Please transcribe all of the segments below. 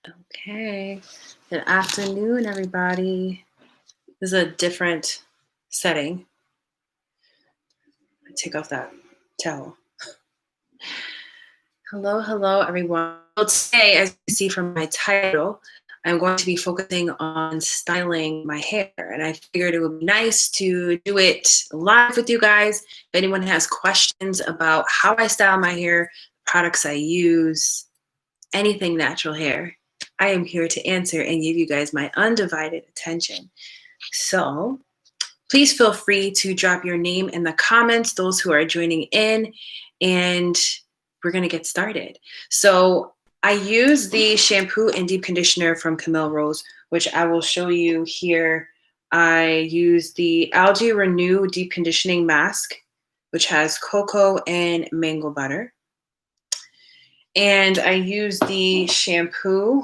Okay. Good afternoon, everybody. This is a different setting. Take off that towel. Hello, everyone. So today, as you see from my title, I'm going to be focusing on styling my hair. And I figured it would be nice to do it live with you guys. If anyone has questions about how I style my hair, products I use, anything natural hair, I am here to answer and give you guys my undivided attention. So please feel free to drop your name in the comments, those who are joining in, and we're going to get started. So I use the shampoo and deep conditioner from Camille, which I will show you here. I use the Algae Renew Deep Conditioning Mask, which has cocoa and mango butter. And I use the shampoo,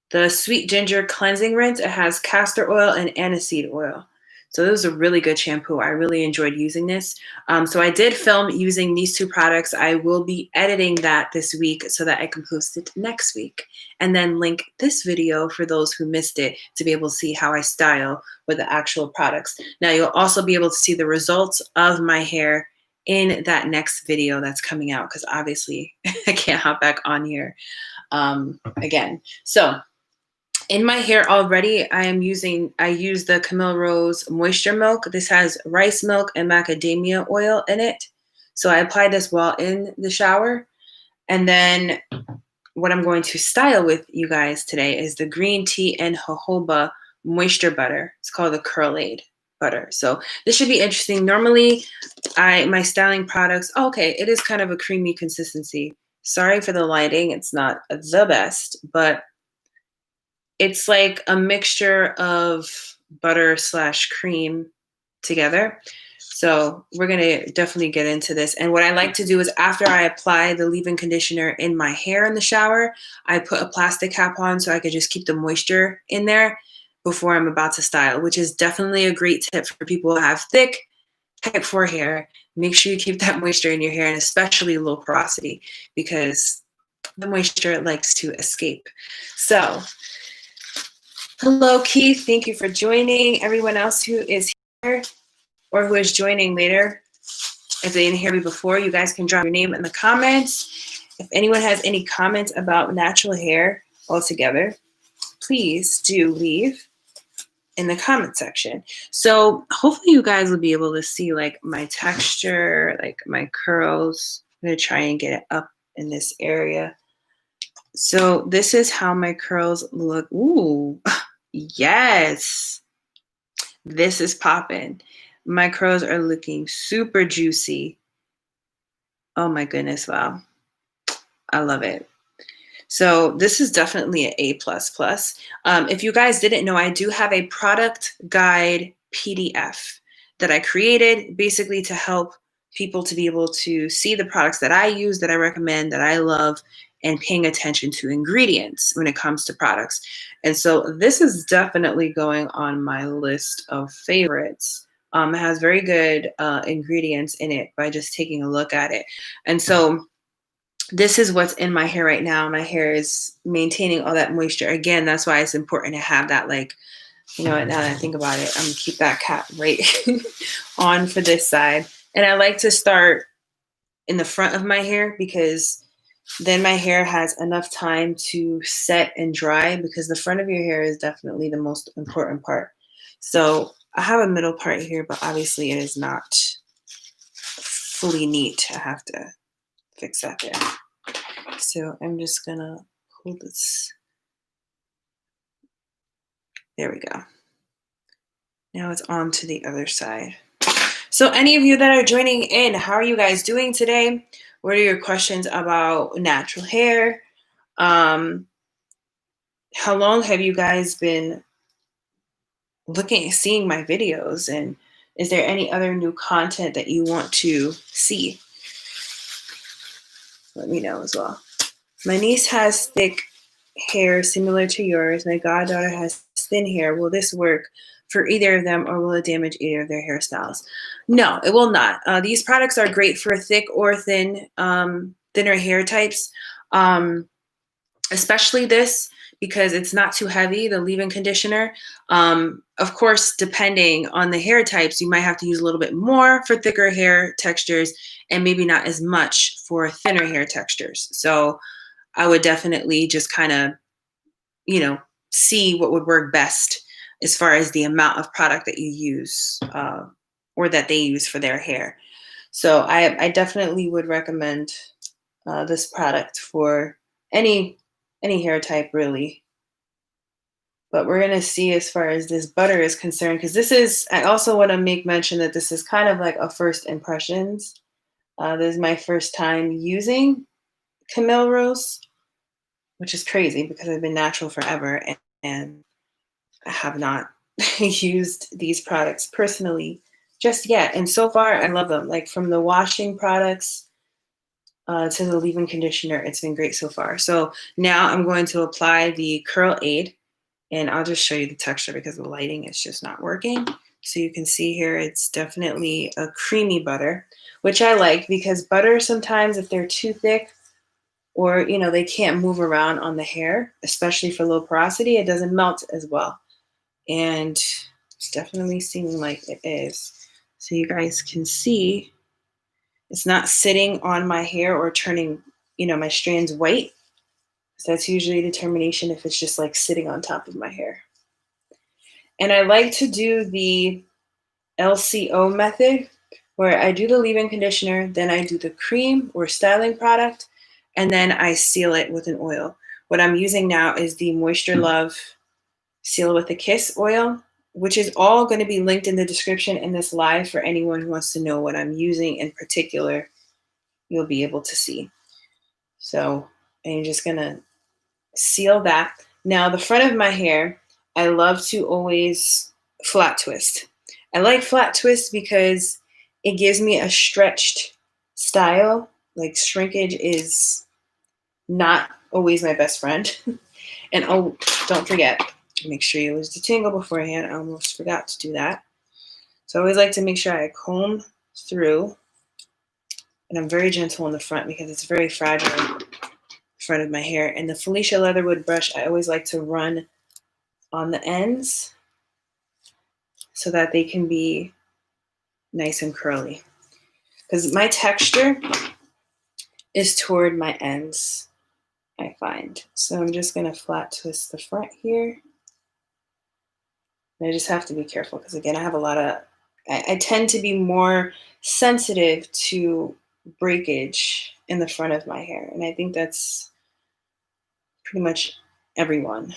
the Sweet Ginger Cleansing Rinse. It has castor oil and aniseed oil. So this is a really good shampoo. I really enjoyed using this. So I did film using these two products. I will be editing that this week so that I can post it next week. And then link this video for those who missed it to be able to see how I style with the actual products. Now you'll also be able to see the results of my hair in that next video that's coming out, because obviously I can't hop back on here again. So in my hair already, I use the Camille Moisture Milk. This has rice milk and macadamia oil in it. So I apply this while in the shower. And then what I'm going to style with you guys today is the green tea and jojoba moisture butter. It's called the Curlaide butter. So this should be interesting. Normally, my styling products, okay, it is kind of a creamy consistency. Sorry for the lighting. It's not the best, but it's like a mixture of butter / cream together. So we're going to definitely get into this. And what I like to do is after I apply the leave-in conditioner in my hair in the shower, I put a plastic cap on so I could just keep the moisture in there before I'm about to style, which is definitely a great tip for people who have thick type 4 hair. Make sure you keep that moisture in your hair, and especially low porosity, because the moisture likes to escape. So hello, Keith. Thank you for joining. Everyone else who is here or who is joining later, if they didn't hear me before, you guys can drop your name in the comments. If anyone has any comments about natural hair altogether, please do leave in the comment section. So hopefully you guys will be able to see like my texture, like my curls. I'm going to try and get it up in this area. So this is how my curls look. Ooh. Yes, this is popping. My curls are looking super juicy. Oh my goodness, wow. I love it. So this is definitely an A++. If you guys didn't know, I do have a product guide PDF that I created basically to help people to be able to see the products that I use, that I recommend, that I love, and paying attention to ingredients when it comes to products. And so this is definitely going on my list of favorites. It has very good ingredients in it by just taking a look at it. And so this is what's in my hair right now. My hair is maintaining all that moisture. Again, that's why it's important to have that, like, you know what, now that I think about it, I'm gonna keep that cap right on for this side. And I like to start in the front of my hair, because then my hair has enough time to set and dry, because the front of your hair is definitely the most important part. So I have a middle part here, but obviously it is not fully neat. I have to fix that there. So I'm just gonna hold this. There we go. Now it's on to the other side. So any of you that are joining in, how are you guys doing today? What are your questions about natural hair? How long have you guys been seeing my videos? And is there any other new content that you want to see? Let me know as well. My niece has thick hair similar to yours. My goddaughter has thin hair. Will this work for either of them, or will it damage either of their hairstyles? No, it will not. These products are great for thick or thin, thinner hair types. especially this because it's not too heavy, the leave-in conditioner. Of course, depending on the hair types, you might have to use a little bit more for thicker hair textures and maybe not as much for thinner hair textures. So I would definitely just kind of, see what would work best as far as the amount of product that you use or that they use for their hair. So I definitely would recommend this product for any hair type really. But we're gonna see as far as this butter is concerned, because I also want to make mention that this is kind of like a first impressions. This is my first time using Camille Rose, which is crazy because I've been natural forever and I have not used these products personally just yet. And so far, I love them. Like from the washing products to the leave-in conditioner, it's been great so far. So now I'm going to apply the Curlaide, and I'll just show you the texture because the lighting is just not working. So you can see here, it's definitely a creamy butter, which I like because butter sometimes, if they're too thick or they can't move around on the hair, especially for low porosity, it doesn't melt as well. And it's definitely seeming like it is. So you guys can see it's not sitting on my hair or turning, my strands white. So that's usually a determination if it's just like sitting on top of my hair. And I like to do the Lco method where I do the leave-in conditioner, then I do the cream or styling product, and then I seal it with an oil. What I'm using now is the Moisture Love Seal with a Kiss oil, which is all going to be linked in the description in this live for anyone who wants to know what I'm using in particular. You'll be able to see. So I'm just going to seal that. Now, the front of my hair, I love to always flat twist. I like flat twist because it gives me a stretched style. Like shrinkage is not always my best friend. And oh, don't forget, make sure you lose the tingle beforehand. I almost forgot to do that. So I always like to make sure I comb through. And I'm very gentle in the front because it's very fragile front of my hair. And the Felicia Leatherwood brush, I always like to run on the ends so that they can be nice and curly. Because my texture is toward my ends, I find. So I'm just going to flat twist the front here. And I just have to be careful because, again, I have a lot of, I tend to be more sensitive to breakage in the front of my hair. And I think that's pretty much everyone.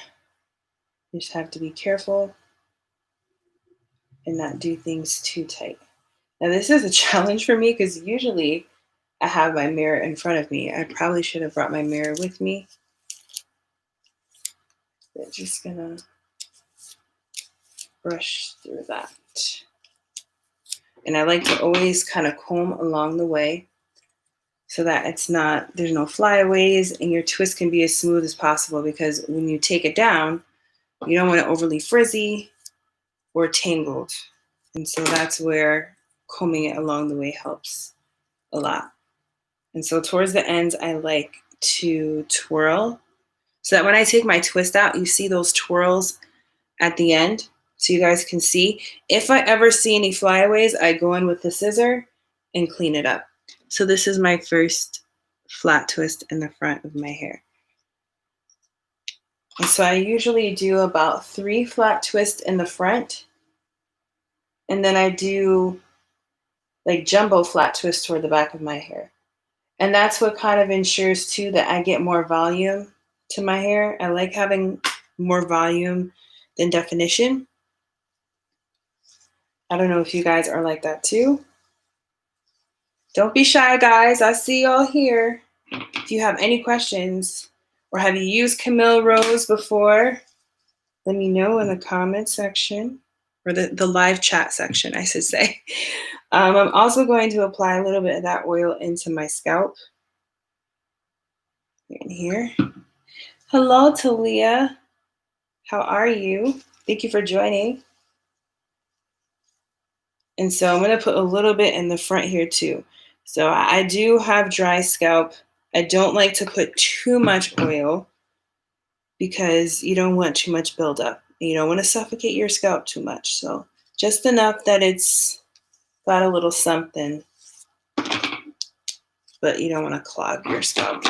You just have to be careful and not do things too tight. Now, this is a challenge for me because usually I have my mirror in front of me. I probably should have brought my mirror with me. But just gonna brush through that. And I like to always kind of comb along the way so that there's no flyaways and your twist can be as smooth as possible, because when you take it down, you don't want it overly frizzy or tangled. And so that's where combing it along the way helps a lot. And so towards the ends, I like to twirl so that when I take my twist out, you see those twirls at the end. So you guys can see. If I ever see any flyaways, I go in with the scissor and clean it up. So this is my first flat twist in the front of my hair. And so I usually do about 3 flat twists in the front. And then I do like jumbo flat twists toward the back of my hair. And that's what kind of ensures too that I get more volume to my hair. I like having more volume than definition. I don't know if you guys are like that too. Don't be shy, guys. I see y'all here. If you have any questions or have you used Camille Rose before, let me know in the comment section, or the live chat section, I should say. I'm also going to apply a little bit of that oil into my scalp. In here. Hello, Talia. How are you? Thank you for joining. And so I'm going to put a little bit in the front here too. So I do have dry scalp. I don't like to put too much oil because you don't want too much buildup. You don't want to suffocate your scalp too much. So just enough that it's got a little something, but you don't want to clog your scalp.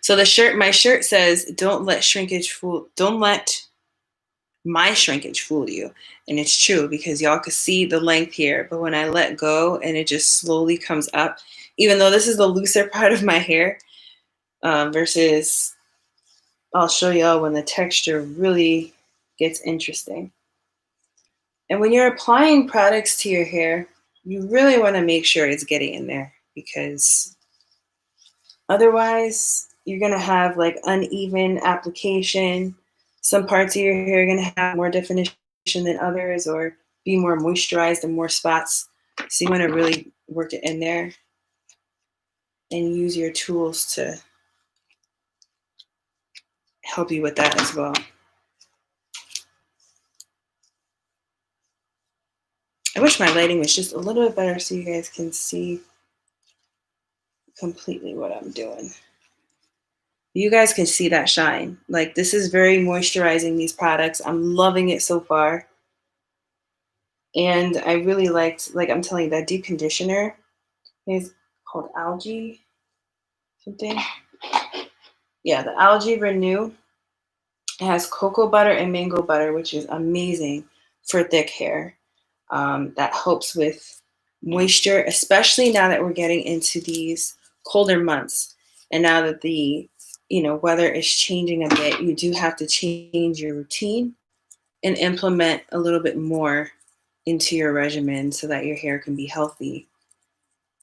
So my shirt says, don't let my shrinkage fool you. And it's true, because y'all can see the length here, but when I let go and it just slowly comes up, even though this is the looser part of my hair, versus I'll show y'all when the texture really gets interesting. And when you're applying products to your hair, you really want to make sure it's getting in there, because otherwise you're going to have like uneven application. Some parts of your hair are going to have more definition than others, or be more moisturized and more spots. So you want to really work it in there and use your tools to help you with that as well. I wish my lighting was just a little bit better so you guys can see completely what I'm doing. You guys can see that shine. Like, this is very moisturizing, these products. I'm loving it so far. And I really liked, like I'm telling you, that deep conditioner is called Algae something. Yeah, the Algae Renew. It has cocoa butter and mango butter, which is amazing for thick hair. That helps with moisture, especially now that we're getting into these colder months. And now that the weather is changing a bit, you do have to change your routine and implement a little bit more into your regimen so that your hair can be healthy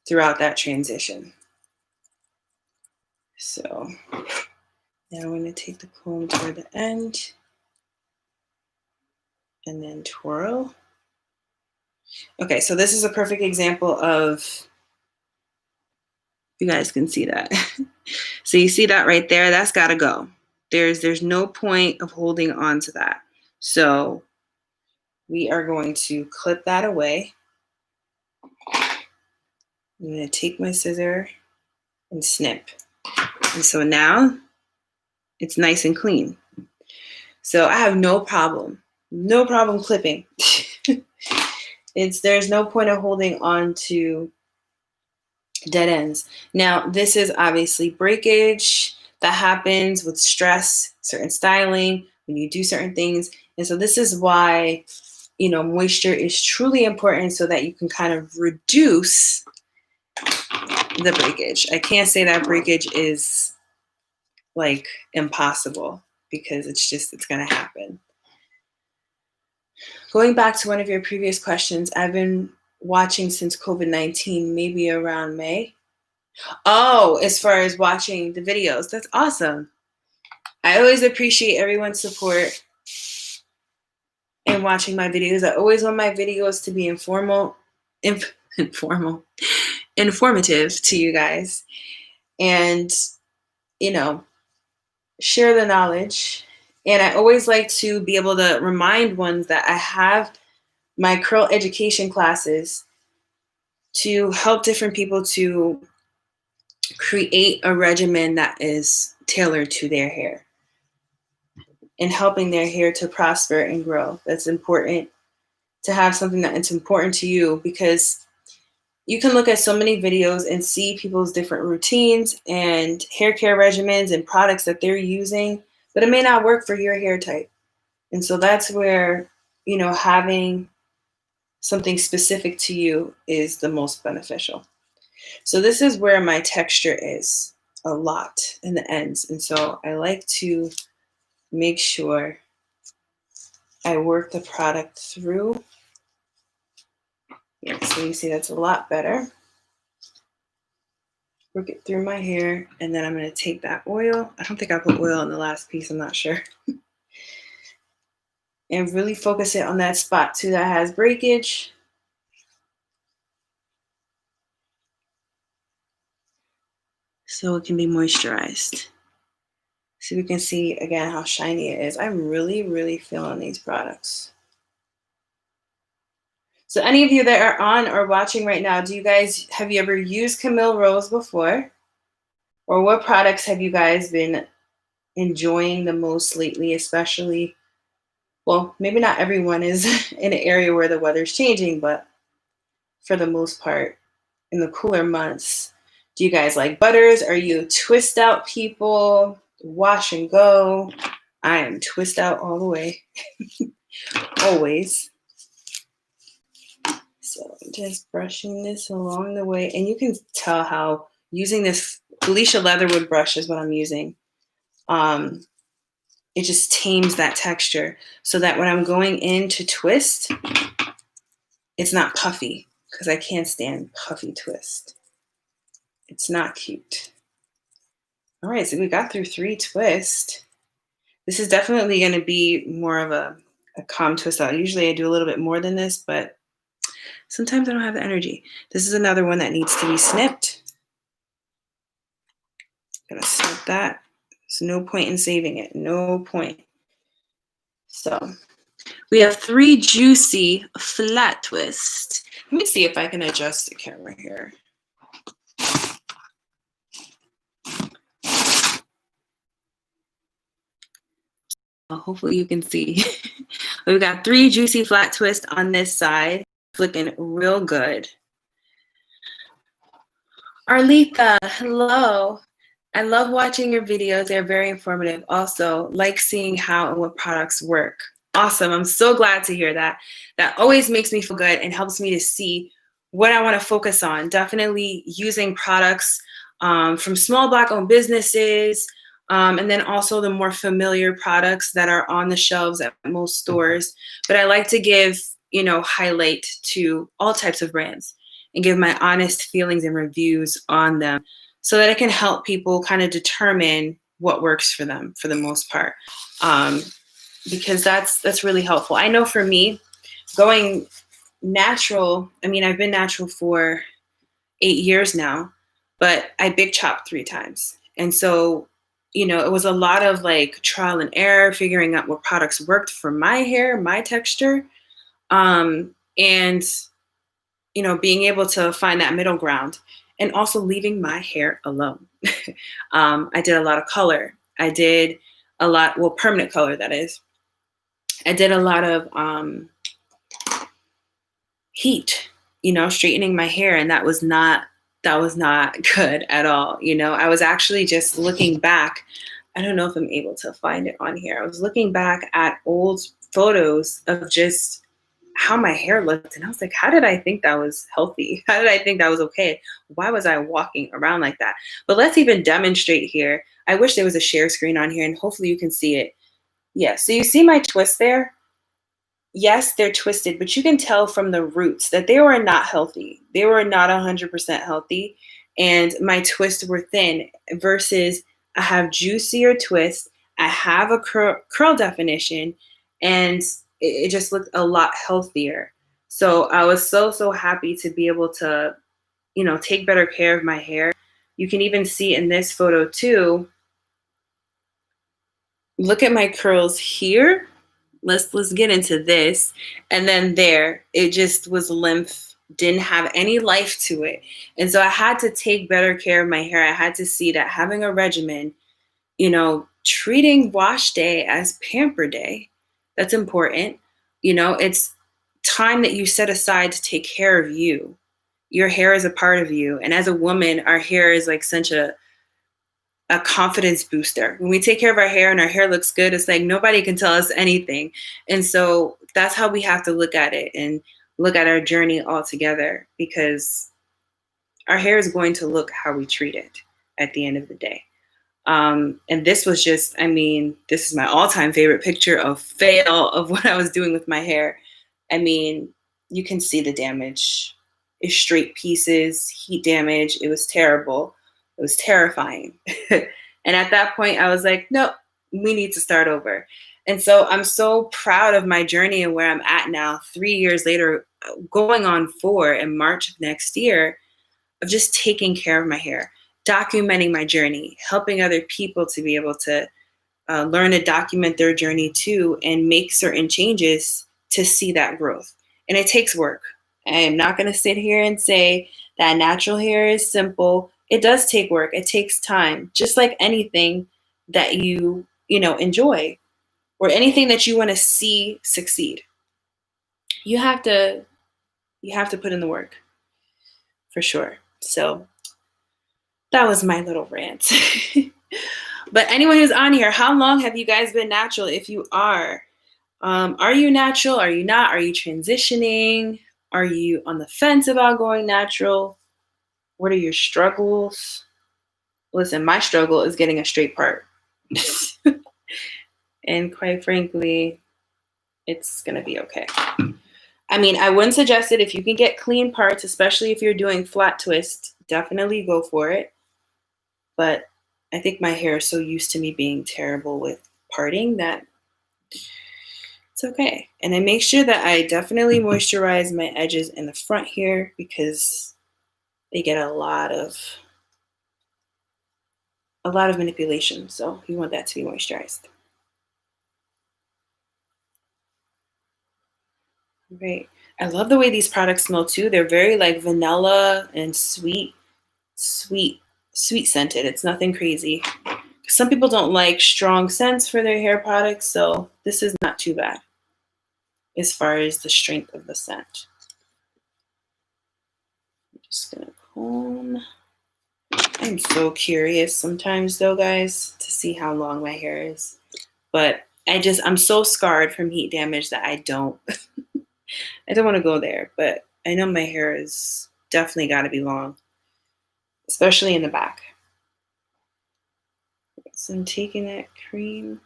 throughout that transition. So now I'm going to take the comb toward the end and then twirl. Okay, so this is a perfect example of, you guys can see that. So you see that right there? That's got to go. There's no point of holding on to that. So we are going to clip that away. I'm going to take my scissor and snip. And so now it's nice and clean. So I have no problem clipping. There's no point of holding on to dead ends. Now, this is obviously breakage that happens with stress, certain styling, when you do certain things. And so this is why, moisture is truly important, so that you can kind of reduce the breakage. I can't say that breakage is like impossible, because it's going to happen. Going back to one of your previous questions, I've been watching since COVID-19, maybe around May. Oh, as far as watching the videos, that's awesome. I always appreciate everyone's support in watching my videos. I always want my videos to be informative to you guys, and share the knowledge. And I always like to be able to remind ones that I have my curl education classes to help different people to create a regimen that is tailored to their hair and helping their hair to prosper and grow. That's important, to have something that is important to you, because you can look at so many videos and see people's different routines and hair care regimens and products that they're using, but it may not work for your hair type. And so that's where, having something specific to you is the most beneficial. So this is where my texture is a lot in the ends. And so I like to make sure I work the product through. Yeah, so you see that's a lot better. Work it through my hair, and then I'm going to take that oil. I don't think I put oil in the last piece, I'm not sure. And really focus it on that spot too that has breakage. So it can be moisturized. So we can see again how shiny it is. I'm really, really feeling these products. So any of you that are on or watching right now, have you ever used Camille Rose before? Or what products have you guys been enjoying the most lately, especially, well, maybe not everyone is in an area where the weather's changing, but for the most part, in the cooler months, do you guys like butters? Are you twist out people? Wash and go? I am twist out all the way, always. So just brushing this along the way. And you can tell how using this Felicia Leatherwood brush is what I'm using. It just tames that texture so that when I'm going in to twist, it's not puffy, because I can't stand puffy twist. It's not cute. All right, so we got through 3 twists. This is definitely going to be more of a calm twist out. Usually I do a little bit more than this, but sometimes I don't have the energy. This is another one that needs to be snipped. I'm gonna snip that. There's no point in saving it. No point. So we have 3 juicy flat twists. Let me see if I can adjust the camera here. Hopefully you can see. We've got 3 juicy flat twists on this side. It's looking real good. Arlita, hello. I love watching your videos. They're very informative. Also, like seeing how and what products work. Awesome. I'm so glad to hear that. That always makes me feel good and helps me to see what I want to focus on. Definitely using products from small Black-owned businesses, and then also the more familiar products that are on the shelves at most stores. But I like to give, highlight to all types of brands and give my honest feelings and reviews on them so that it can help people kind of determine what works for them for the most part. Because that's really helpful. I know for me, going natural, I've been natural for 8 years now, but I big chopped 3 times. And so, it was a lot of like trial and error, figuring out what products worked for my hair, my texture, and, being able to find that middle ground and also leaving my hair alone. I did a lot of color. I did a lot, permanent color, that is. I did a lot of heat, straightening my hair, and that was not good at all. I was actually just looking back. I don't know if I'm able to find it on here. I was looking back at old photos of just how my hair looked, and I was like, how did I think that was healthy? How did I think that was okay? Why was I walking around like that? But let's even demonstrate here. I wish there was a share screen on here, and hopefully you can see it. Yeah, so you see my twist there? Yes, they're twisted, but you can tell from the roots that they were not healthy. They were not 100% healthy, and my twists were thin versus I have juicier twists. I have a curl definition, and it just looked a lot healthier. So I was so happy to be able to, take better care of my hair. You can even see in this photo too. Look at my curls here. Let's get into this. And then there, it just was lymph, didn't have any life to it. And so I had to take better care of my hair. I had to see that having a regimen, treating wash day as pamper day, that's important. It's time that you set aside to take care of you. Your hair is a part of you. And as a woman, our hair is like such a confidence booster. When we take care of our hair and our hair looks good, it's like nobody can tell us anything. And so that's how we have to look at it and look at our journey all together, because our hair is going to look how we treat it at the end of the day. And this was just, this is my all-time favorite picture of fail of what I was doing with my hair. You can see the damage. It's straight pieces, heat damage. It was terrible. It was terrifying. And at that point, I was like, nope, we need to start over. And so I'm so proud of my journey and where I'm at now, 3 years later, going on 4 in March of next year, of just taking care of my hair, documenting my journey, helping other people to be able to learn to document their journey too, and make certain changes to see that growth. And it takes work. I am not going to sit here and say that natural hair is simple. It does take work. It takes time. Just like anything, that you enjoy, or anything that you want to see succeed. You have to put in the work for sure. So that was my little rant. But anyone who's on here, how long have you guys been natural? If you are you natural? Are you not? Are you transitioning? Are you on the fence about going natural? What are your struggles? Listen, my struggle is getting a straight part. And quite frankly, it's going to be okay. I mean, I wouldn't suggest it if you can get clean parts, especially if you're doing flat twist. Definitely go for it. But I think my hair is so used to me being terrible with parting that it's okay. And I make sure that I definitely moisturize my edges in the front here because they get a lot of manipulation. So you want that to be moisturized. Great. I love the way these products smell too. They're very like vanilla and sweet scented. It's nothing crazy. Some people don't like strong scents for their hair products, so this is not too bad as far as the strength of the scent. I'm just gonna comb. I'm so curious sometimes though, guys, to see how long my hair is. But I'm so scarred from heat damage that I don't want to go there. But I know my hair is definitely got to be long, especially in the back. So I'm taking that cream.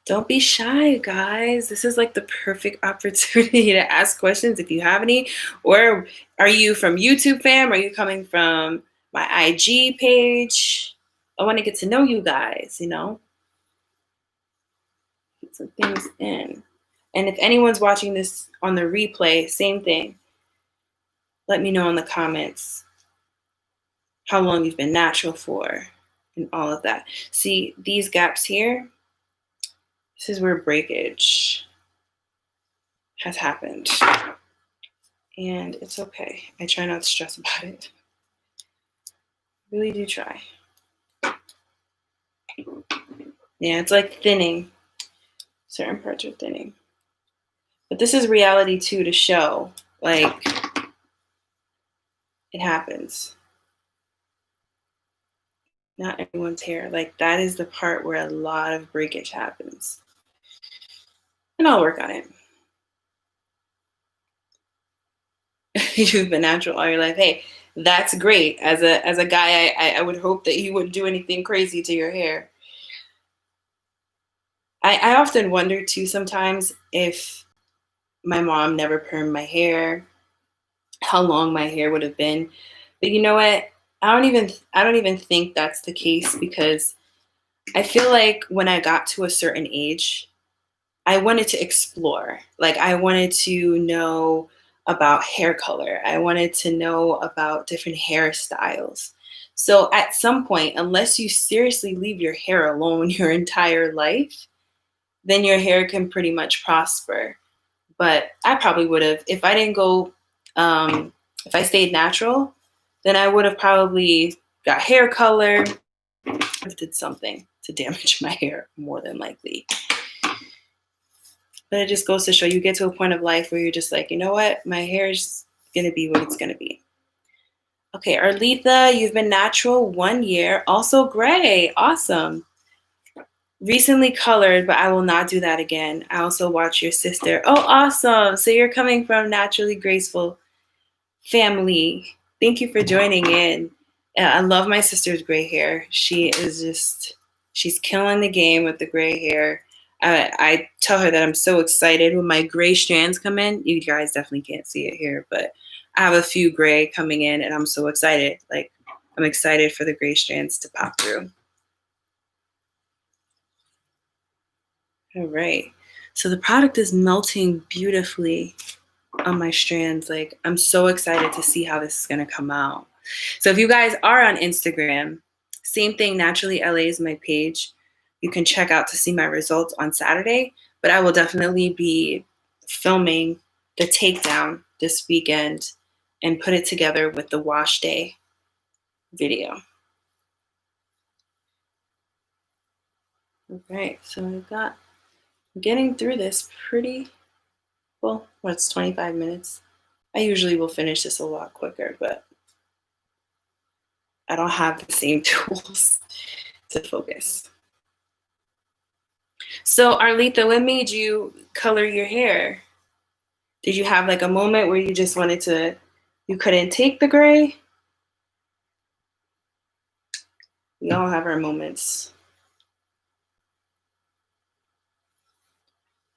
Don't be shy, guys. This is like the perfect opportunity to ask questions if you have any. Or are you from YouTube fam? Are you coming from my IG page? I want to get to know you guys, Get some things in. And if anyone's watching this on the replay, same thing. Let me know in the comments how long you've been natural for and all of that. See, these gaps here, this is where breakage has happened. And it's okay. I try not to stress about it. Really do try. Yeah, it's like thinning. Certain parts are thinning. But this is reality too, to show like it happens. Not everyone's hair. Like that is the part where a lot of breakage happens. And I'll work on it. You've been natural all your life. Hey, that's great. As a guy, I would hope that you wouldn't do anything crazy to your hair. I often wonder too sometimes if my mom never permed my hair, how long my hair would have been. But you know what? I don't even think that's the case, because I feel like when I got to a certain age, I wanted to explore. Like I wanted to know about hair color. I wanted to know about different hairstyles. So at some point, unless you seriously leave your hair alone your entire life, then your hair can pretty much prosper. But I probably would have, if I didn't go, if I stayed natural, then I would have probably got hair color, did something to damage my hair more than likely. But it just goes to show, you get to a point of life where you're just like, you know what? My hair is going to be what it's going to be. Okay, Arletha, you've been natural 1 year. Also gray. Awesome. Recently colored, but I will not do that again. I also watch your sister. Oh, awesome. So you're coming from Naturally Graceful family. Thank you for joining in. I love my sister's gray hair. She's killing the game with the gray hair. I tell her that I'm so excited when my gray strands come in. You guys definitely can't see it here, but I have a few gray coming in and I'm so excited. Like I'm excited for the gray strands to pop through. All right. So the product is melting beautifully on my strands. Like I'm so excited to see how this is going to come out. So if you guys are on Instagram, same thing, Naturally LA is my page. You can check out to see my results on Saturday, but I will definitely be filming the takedown this weekend and put it together with the wash day video. Okay, so I've got getting through this pretty well. What's 25 minutes? I usually will finish this a lot quicker, but I don't have the same tools to focus. So Arlita, what made you color your hair? Did you have like a moment where you just wanted to, you couldn't take the gray? We all have our moments.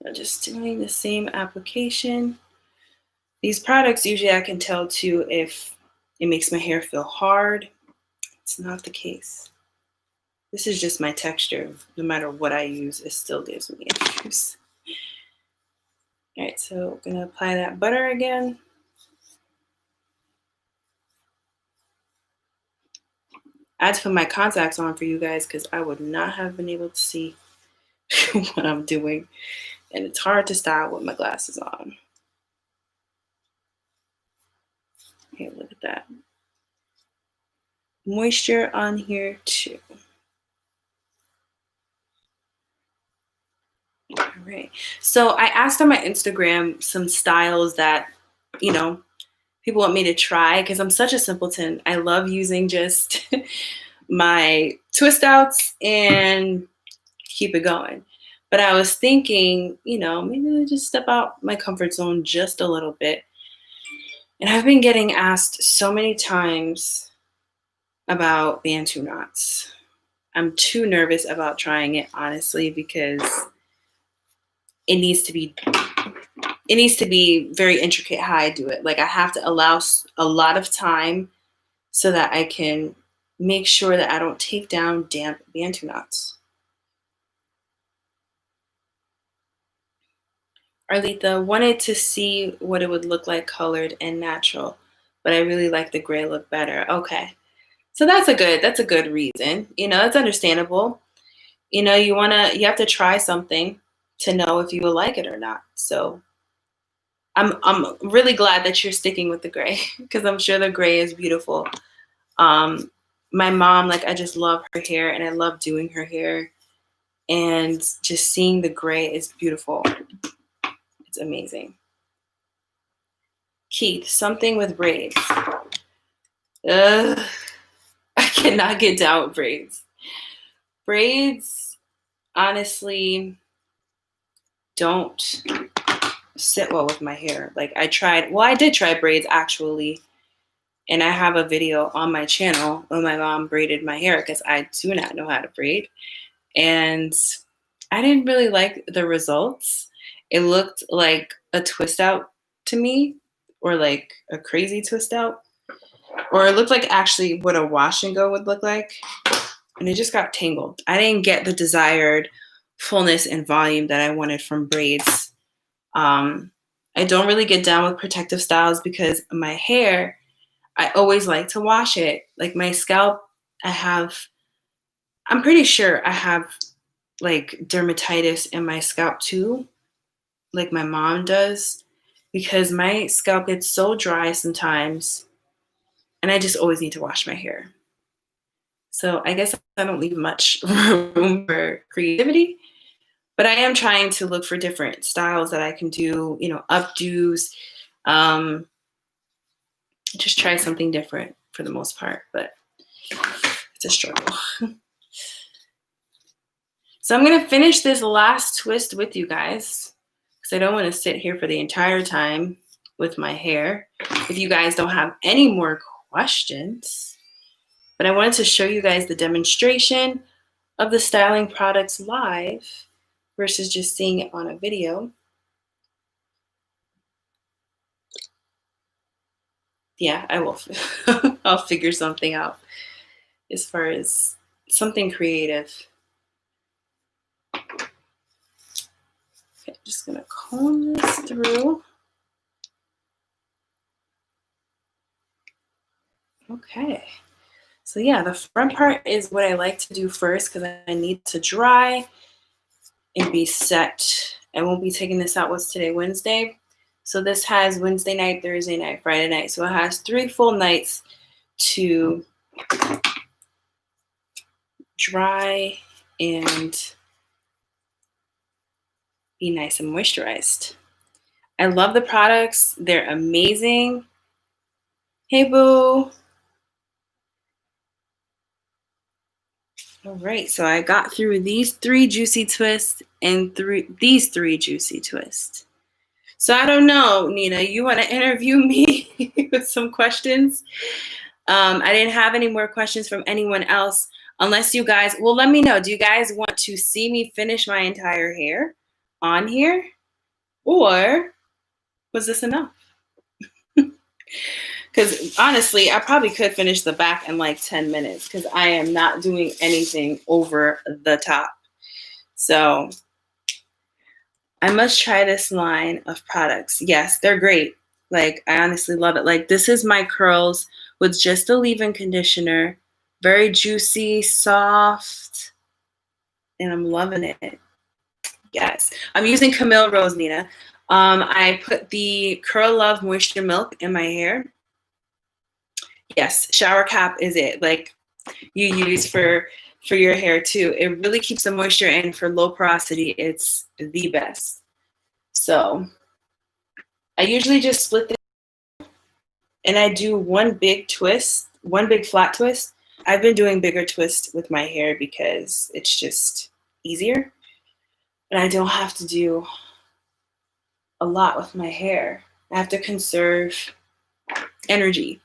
I'm just doing the same application. These products, usually I can tell too if it makes my hair feel hard. It's not the case. This is just my texture. No matter what I use, it still gives me issues. All right, so I'm gonna apply that butter again. I had to put my contacts on for you guys because I would not have been able to see what I'm doing. And it's hard to style with my glasses on. Okay, look at that. Moisture on here too. All right. So I asked on my Instagram some styles that, you know, people want me to try because I'm such a simpleton. I love using just my twist outs and keep it going. But I was thinking, you know, maybe I'll just step out my comfort zone just a little bit. And I've been getting asked so many times about Bantu knots. I'm too nervous about trying it, honestly, because it needs to be very intricate how I do it. Like I have to allow a lot of time so that I can make sure that I don't take down damp Bantu knots. Arlita wanted to see what it would look like colored and natural, but I really like the gray look better. Okay. So that's a good reason. You know, that's understandable. You know, you have to try something to know if you will like it or not. So I'm really glad that you're sticking with the gray because I'm sure the gray is beautiful. My mom, like I just love her hair and I love doing her hair, and just seeing the gray is beautiful. It's amazing. Keith, something with braids. I cannot get down with braids. Braids, honestly, don't sit well with my hair. Like I did try braids actually, and I have a video on my channel when my mom braided my hair because I do not know how to braid. And I didn't really like the results. It looked like a twist out to me, or like a crazy twist out, or it looked like actually what a wash and go would look like. And it just got tangled. I didn't get the desired fullness and volume that I wanted from braids. I don't really get down with protective styles because my hair, I always like to wash it. Like my scalp, I'm pretty sure I have like dermatitis in my scalp too, like my mom does, because my scalp gets so dry sometimes and I just always need to wash my hair. So I guess I don't leave much room for creativity, but I am trying to look for different styles that I can do, you know, updos, just try something different for the most part, but it's a struggle. So I'm going to finish this last twist with you guys because I don't want to sit here for the entire time with my hair if you guys don't have any more questions. But I wanted to show you guys the demonstration of the styling products live versus just seeing it on a video. Yeah, I will. I'll figure something out as far as something creative. Okay, just gonna comb this through. Okay. So yeah, the front part is what I like to do first because I need to dry and be set. I won't be taking this out. What's today, Wednesday? So this has Wednesday night, Thursday night, Friday night. So it has 3 full nights to dry and be nice and moisturized. I love the products. They're amazing. Hey, boo. All right, so I got through these 3 juicy twists and these 3 juicy twists. So I don't know, Nina, you want to interview me with some questions? I didn't have any more questions from anyone else, unless you guys, well, let me know. Do you guys want to see me finish my entire hair on here? Or was this enough? Because honestly, I probably could finish the back in like 10 minutes because I am not doing anything over the top. So I must try this line of products. Yes, they're great. Like, I honestly love it. Like, this is my curls with just a leave-in conditioner. Very juicy, soft, and I'm loving it. Yes. I'm using Camille Rose, Nina. I put the Curl Love Moisture Milk in my hair. Yes, shower cap is it. Like, you use for your hair too. It really keeps the moisture in. For low porosity, it's the best. So I usually just split this and I do one big twist, one big flat twist. I've been doing bigger twists with my hair because it's just easier. And I don't have to do a lot with my hair. I have to conserve energy.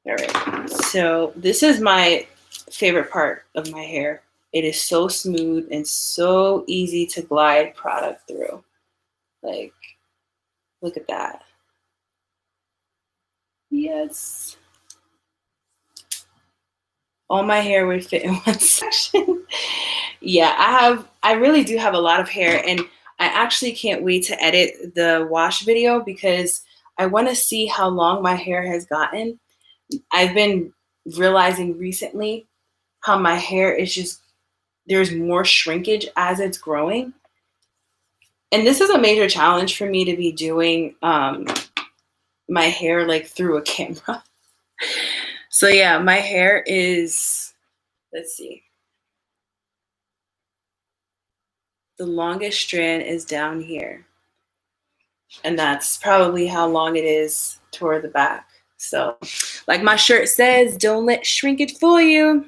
All right, so this is my favorite part of my hair. It is so smooth and so easy to glide product through. Like, look at that. Yes. All my hair would fit in one section. Yeah, I really do have a lot of hair, and I actually can't wait to edit the wash video because I want to see how long my hair has gotten. I've been realizing recently how my hair is just, there's more shrinkage as it's growing. And this is a major challenge for me to be doing my hair like through a camera. So yeah, my hair is, let's see. The longest strand is down here. And that's probably how long it is toward the back. So like my shirt says, don't let shrinkage fool you.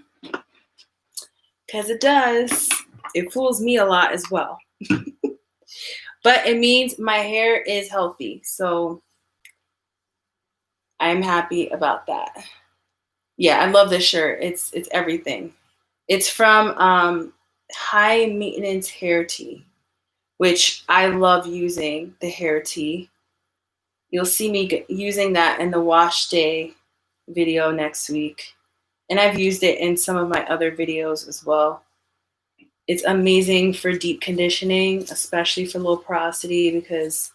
Because it does. It fools me a lot as well. But it means my hair is healthy. So I'm happy about that. Yeah, I love this shirt. It's everything. It's from High Maintenance Hair Tea, which I love using the hair tea. You'll see me using that in the wash day video next week. And I've used it in some of my other videos as well. It's amazing for deep conditioning, especially for low porosity, because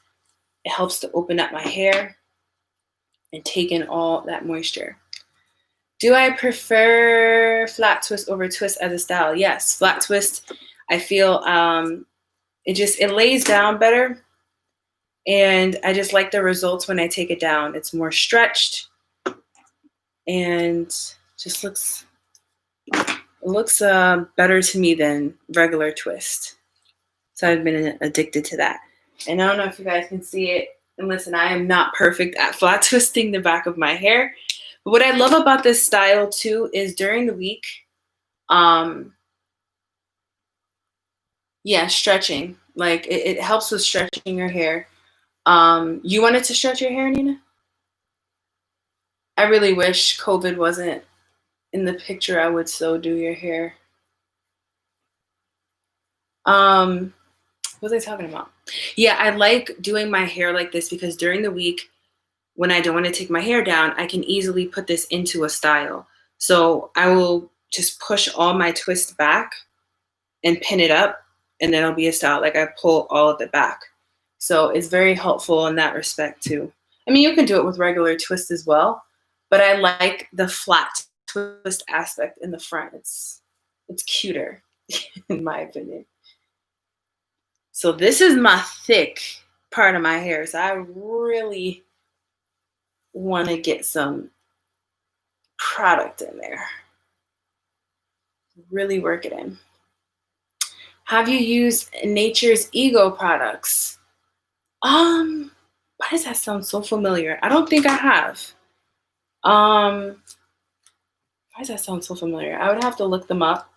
it helps to open up my hair and take in all that moisture. Do I prefer flat twist over twist as a style? Yes, flat twist, I feel it lays down better. And I just like the results when I take it down. It's more stretched and just looks better to me than regular twist. So I've been addicted to that. And I don't know if you guys can see it. And listen, I am not perfect at flat twisting the back of my hair. But what I love about this style too is during the week, stretching. Like it helps with stretching your hair. You wanted to stretch your hair, Nina? I really wish COVID wasn't in the picture. I would so do your hair. What was I talking about? Yeah, I like doing my hair like this because during the week, when I don't want to take my hair down, I can easily put this into a style. So I will just push all my twists back and pin it up, and then it'll be a style. Like I pull all of it back. So it's very helpful in that respect too. I mean, you can do it with regular twist as well, but I like the flat twist aspect in the front. It's cuter, in my opinion. So this is my thick part of my hair. So I really want to get some product in there. Really work it in. Have you used Nature's Ego products? Why does that sound so familiar? I don't think I have. Why does that sound so familiar? I would have to look them up.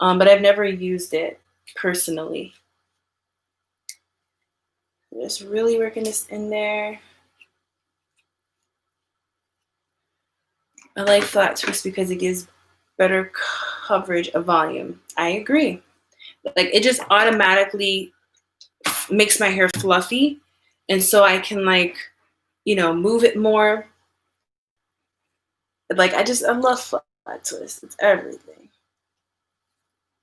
But I've never used it personally. Just really working this in there. I like flat twist because it gives better coverage of volume. I agree. Like it just automatically makes my hair fluffy. And so I can like, move it more. Like I love flat twist. It's everything.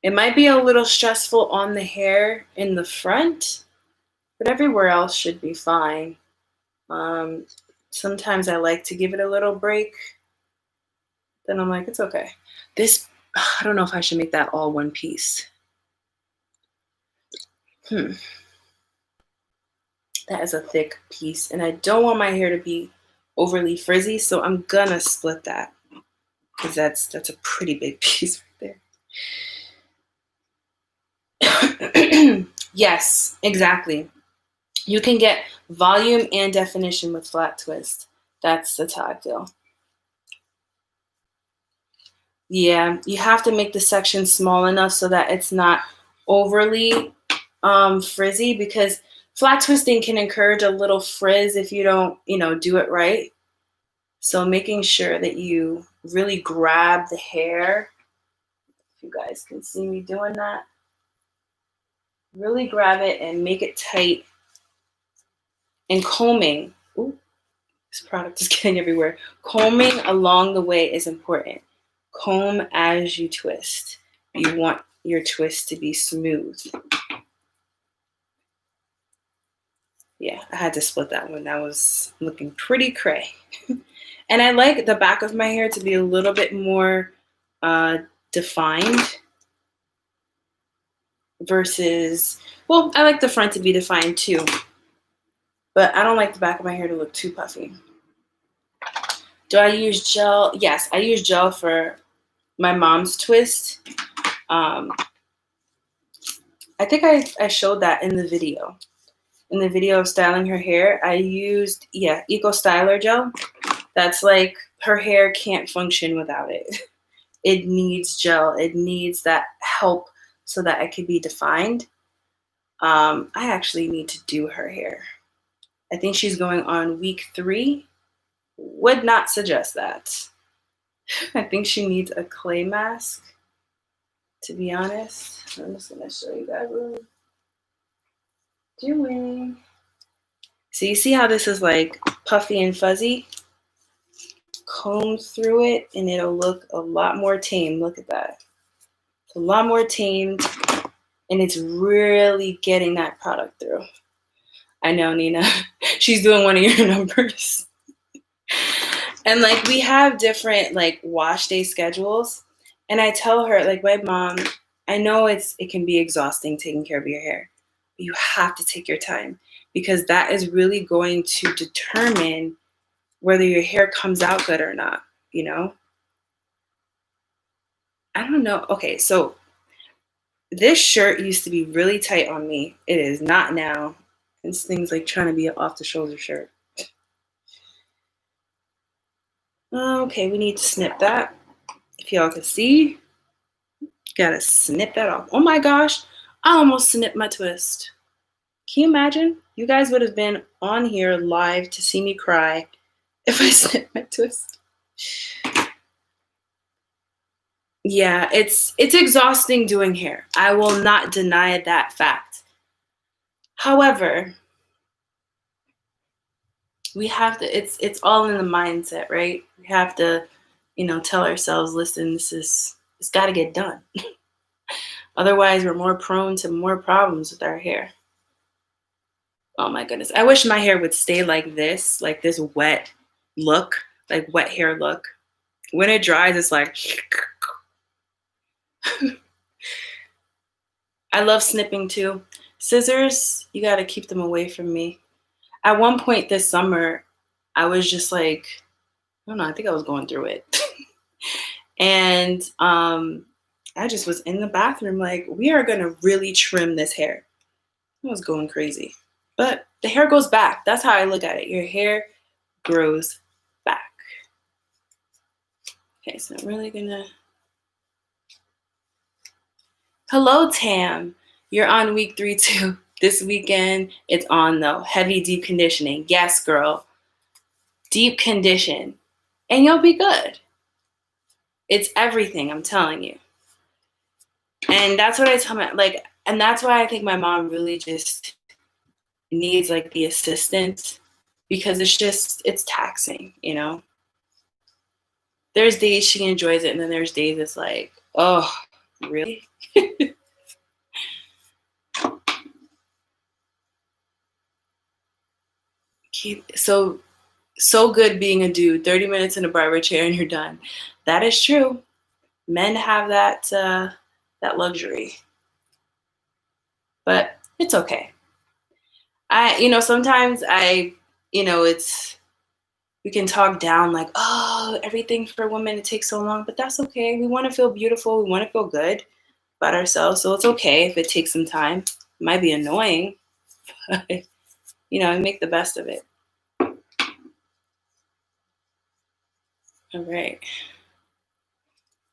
It might be a little stressful on the hair in the front, but everywhere else should be fine. Sometimes I like to give it a little break. Then I'm like, it's okay. I don't know if I should make that all one piece. That is a thick piece, and I don't want my hair to be overly frizzy, so I'm gonna split that because that's a pretty big piece right there. Yes, exactly. You can get volume and definition with flat twist. That's how I feel. Yeah, you have to make the section small enough so that it's not overly frizzy, because flat twisting can encourage a little frizz if you don't, do it right. So making sure that you really grab the hair, if you guys can see me doing that, really grab it and make it tight. And combing, ooh, this product is getting everywhere. Combing along the way is important. Comb as you twist. You want your twist to be smooth. Yeah, I had to split that one. That was looking pretty cray. And I like the back of my hair to be a little bit more defined versus, well, I like the front to be defined too, but I don't like the back of my hair to look too puffy. Do I use gel? Yes, I use gel for my mom's twist. I think I showed that in the video. In the video of styling her hair, I used, Eco Styler gel. That's like, her hair can't function without it. It needs gel. It needs that help so that it can be defined. I actually need to do her hair. I think she's going on week 3. Would not suggest that. I think she needs a clay mask, to be honest. I'm just going to show you guys what I'm doing. So you see how this is like puffy and fuzzy? Comb through it and it'll look a lot more tame. Look at that. It's a lot more tamed, and it's really getting that product through. I know, Nina. She's doing one of your numbers. And like we have different like wash day schedules. And I tell her, like my mom, I know it can be exhausting taking care of your hair, but you have to take your time, because that is really going to determine whether your hair comes out good or not, I don't know. Okay, so this shirt used to be really tight on me. It is not now. This thing's like trying to be an off-the-shoulder shirt. Okay, we need to snip that. If y'all can see, gotta snip that off. Oh my gosh, I almost snipped my twist. Can you imagine? You guys would have been on here live to see me cry if I snipped my twist. Yeah, it's exhausting doing hair. I will not deny that fact. However, we have to, it's all in the mindset, right? We have to, tell ourselves, listen, it's got to get done. Otherwise, we're more prone to more problems with our hair. Oh my goodness. I wish my hair would stay like this wet look, like wet hair look. When it dries, it's like, I love snipping too. Scissors, you got to keep them away from me. At one point this summer, I was just like, I don't know, I think I was going through it. And I just was in the bathroom like, we are going to really trim this hair. I was going crazy. But the hair goes back. That's how I look at it. Your hair grows back. Okay, so I'm really going to... Hello, Tam. You're on week 3 too. This weekend, it's on though. Heavy deep conditioning. Yes, girl. Deep condition. And you'll be good. It's everything, I'm telling you. And that's what I tell my, like, and that's why I think my mom really just needs like the assistant, because it's taxing, you know? There's days she enjoys it, and then there's days it's like, oh, really? So good being a dude. 30 minutes in a barber chair and you're done. That is true. Men have that luxury, but it's okay. Sometimes we can talk down like, oh, everything for women, it takes so long, but that's okay. We want to feel beautiful. We want to feel good about ourselves. So it's okay if it takes some time. It might be annoying, but make the best of it. All right.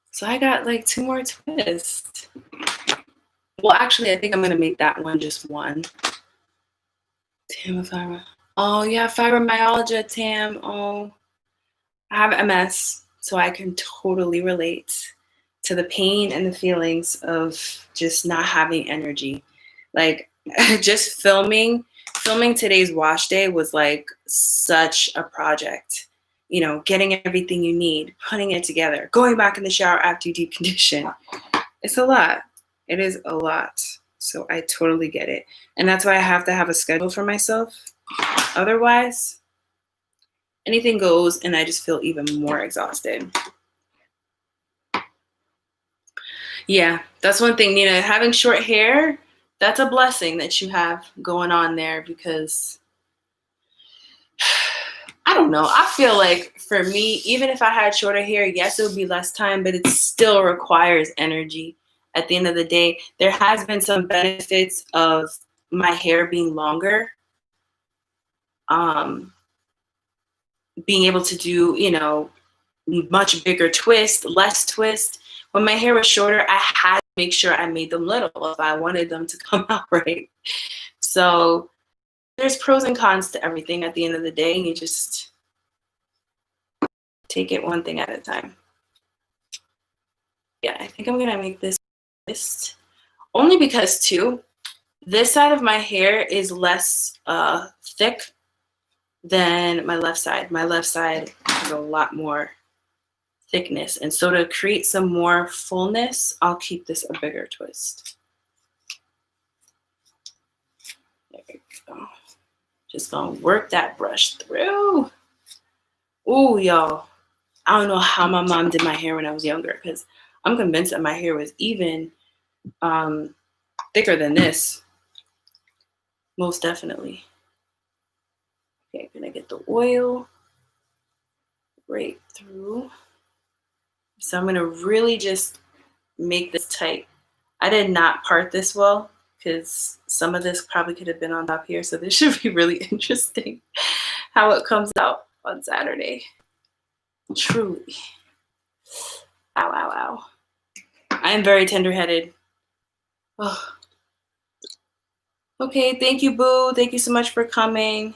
So I got like 2 more twists. Well, actually, I think I'm going to make that one just one. Tam, oh, yeah, fibromyalgia, Tam. Oh, I have MS, so I can totally relate to the pain and the feelings of just not having energy. Like, just filming today's wash day was like such a project. Getting everything you need, putting it together, going back in the shower after you deep condition. It's a lot. It is a lot. So I totally get it. And that's why I have to have a schedule for myself. Otherwise, anything goes and I just feel even more exhausted. Yeah, that's one thing, having short hair, that's a blessing that you have going on there, because I don't know. I feel like for me, even if I had shorter hair, yes, it would be less time, but it still requires energy. At the end of the day, there has been some benefits of my hair being longer. Being able to do, much bigger twist, less twist. When my hair was shorter, I had to make sure I made them little if I wanted them to come out right. So there's pros and cons to everything at the end of the day. You just take it one thing at a time. Yeah, I think I'm going to make this list only because, too, this side of my hair is less thick than my left side. My left side has a lot more thickness. And so to create some more fullness, I'll keep this a bigger twist. There we go. Just gonna work that brush through. Ooh, y'all. I don't know how my mom did my hair when I was younger, because I'm convinced that my hair was even thicker than this. Most definitely. Okay, gonna get the oil right through. So I'm gonna really just make this tight. I did not part this well, because some of this probably could have been on top here. So this should be really interesting how it comes out on Saturday. Truly. Ow, ow, ow. I am very tender-headed. Oh. Okay, thank you, Boo. Thank you so much for coming.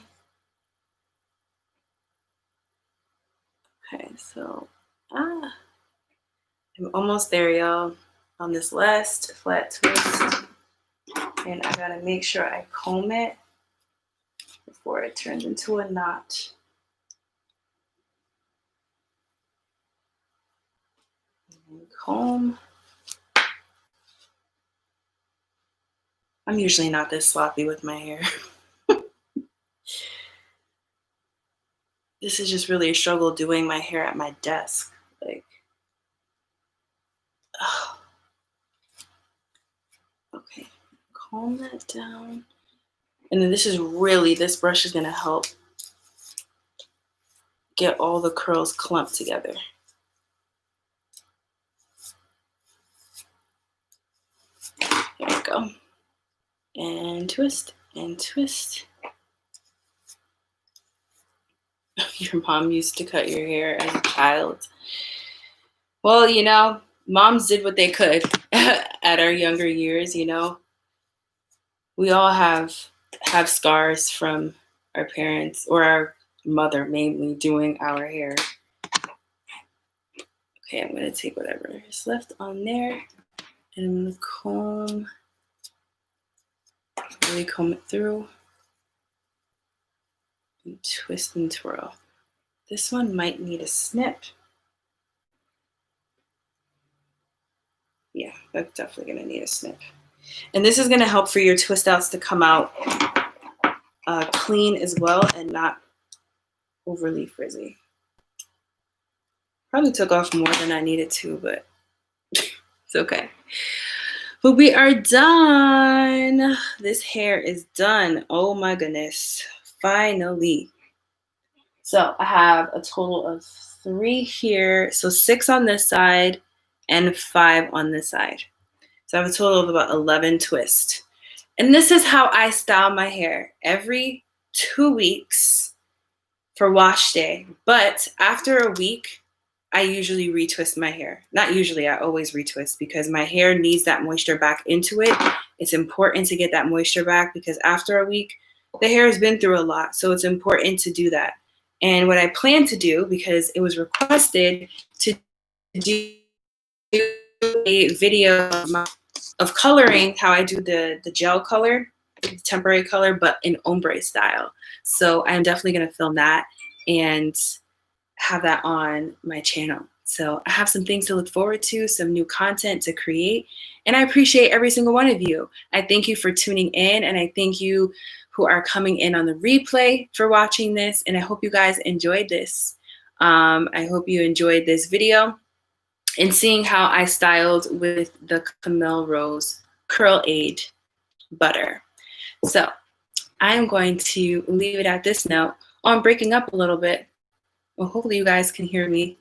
Okay, so I'm almost there, y'all, on this last flat twist. And I gotta make sure I comb it before it turns into a knot. And comb. I'm usually not this sloppy with my hair. This is just really a struggle doing my hair at my desk. Like, oh. Okay, comb that down. And then this brush is gonna help get all the curls clumped together. There we go. And twist, and twist. Your mom used to cut your hair as a child. Well, you know, moms did what they could at our younger years, you know. We all have scars from our parents or our mother mainly doing our hair. Okay, I'm gonna take whatever is left on there and I'm gonna really comb it through and twist and twirl. This one might need a snip. Yeah, that's definitely gonna need a snip. And this is gonna help for your twist outs to come out clean as well and not overly frizzy. Probably took off more than I needed to, but it's okay. But we are done. This hair is done. Oh my goodness. Finally. So I have a total of 3 here. So 6 on this side and 5 on this side. So I have a total of about 11 twists. And this is how I style my hair every 2 weeks for wash day. But after a week, I usually retwist my hair. Not usually, I always retwist because my hair needs that moisture back into it. It's important to get that moisture back because after a week, the hair has been through a lot. So it's important to do that. And what I plan to do, because it was requested to do a video of coloring, how I do the gel color, the temporary color, but in ombre style. So I'm definitely going to film that and have that on my channel. So I have some things to look forward to, some new content to create, and I appreciate every single one of you. I thank you for tuning in, and I thank you who are coming in on the replay for watching this, and I hope you guys enjoyed this. I hope you enjoyed this video and seeing how I styled with the Camille Rose Curlaide butter. So I'm going to leave it at this note. Oh, I'm breaking up a little bit. Well, hopefully you guys can hear me,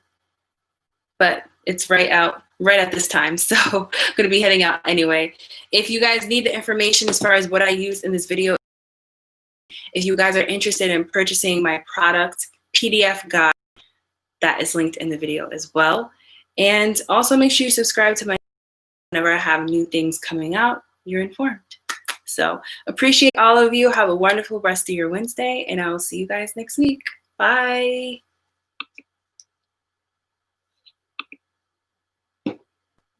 but it's right at this time. So I'm going to be heading out anyway. If you guys need the information as far as what I used in this video, if you guys are interested in purchasing my product PDF guide, that is linked in the video as well. And also make sure you subscribe to my channel. Whenever I have new things coming out, you're informed. So appreciate all of you. Have a wonderful rest of your Wednesday, and I will see you guys next week. Bye.